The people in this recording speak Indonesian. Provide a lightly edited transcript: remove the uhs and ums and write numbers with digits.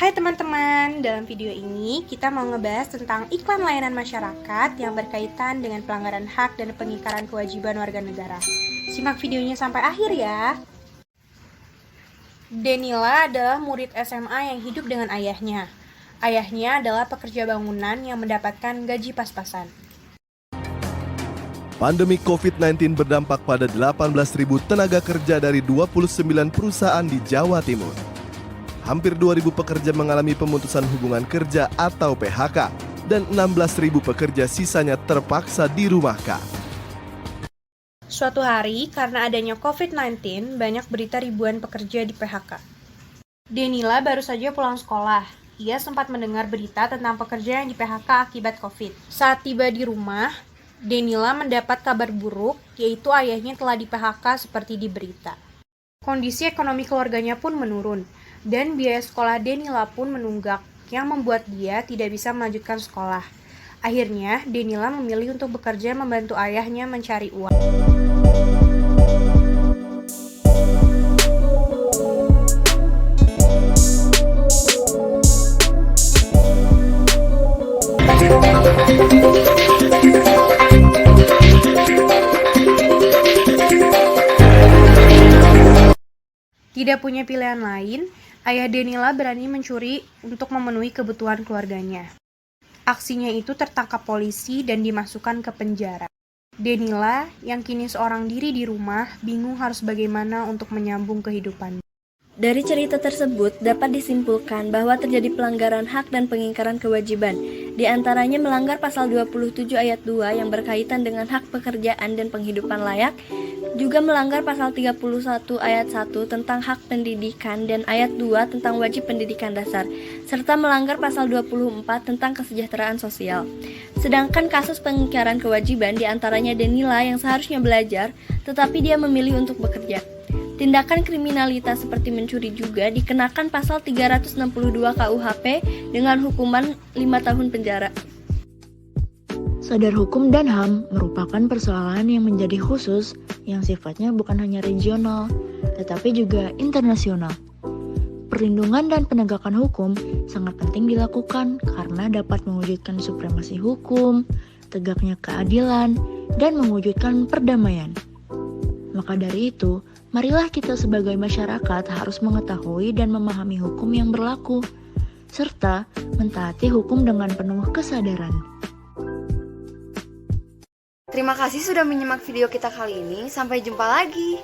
Hai teman-teman, dalam video ini kita mau ngebahas tentang iklan layanan masyarakat yang berkaitan dengan pelanggaran hak dan pengingkaran kewajiban warga negara. Simak videonya sampai akhir ya. Denila adalah murid SMA yang hidup dengan ayahnya. Ayahnya adalah pekerja bangunan yang mendapatkan gaji pas-pasan. Pandemi COVID-19 berdampak pada 18.000 tenaga kerja dari 29 perusahaan di Jawa Timur. Hampir 2.000 pekerja mengalami pemutusan hubungan kerja atau PHK, dan 16.000 pekerja sisanya terpaksa dirumahkan. Suatu hari, karena adanya COVID-19, banyak berita ribuan pekerja di PHK. Denila baru saja pulang sekolah. Ia sempat mendengar berita tentang pekerja yang di PHK akibat COVID. Saat tiba di rumah, Denila mendapat kabar buruk, yaitu ayahnya telah di PHK seperti di berita. Kondisi ekonomi keluarganya pun menurun, dan biaya sekolah Denila pun menunggak, yang membuat dia tidak bisa melanjutkan sekolah. Akhirnya, Denila memilih untuk bekerja membantu ayahnya mencari uang. Tidak punya pilihan lain, ayah Denila berani mencuri untuk memenuhi kebutuhan keluarganya. Aksinya itu tertangkap polisi dan dimasukkan ke penjara. Denila, yang kini seorang diri di rumah, bingung harus bagaimana untuk menyambung kehidupannya. Dari cerita tersebut dapat disimpulkan bahwa terjadi pelanggaran hak dan pengingkaran kewajiban, di antaranya melanggar pasal 27 ayat 2 yang berkaitan dengan hak pekerjaan dan penghidupan layak, juga melanggar pasal 31 ayat 1 tentang hak pendidikan dan ayat 2 tentang wajib pendidikan dasar, serta melanggar pasal 24 tentang kesejahteraan sosial. Sedangkan kasus pengingkaran kewajiban di antaranya Denila yang seharusnya belajar, tetapi dia memilih untuk bekerja. Tindakan kriminalitas seperti mencuri juga dikenakan pasal 362 KUHP dengan hukuman 5 tahun penjara. Sadar hukum dan HAM merupakan persoalan yang menjadi khusus yang sifatnya bukan hanya regional, tetapi juga internasional. Perlindungan dan penegakan hukum sangat penting dilakukan karena dapat mewujudkan supremasi hukum, tegaknya keadilan, dan mewujudkan perdamaian. Maka dari itu, marilah kita sebagai masyarakat harus mengetahui dan memahami hukum yang berlaku, serta mentaati hukum dengan penuh kesadaran. Terima kasih sudah menyimak video kita kali ini. Sampai jumpa lagi.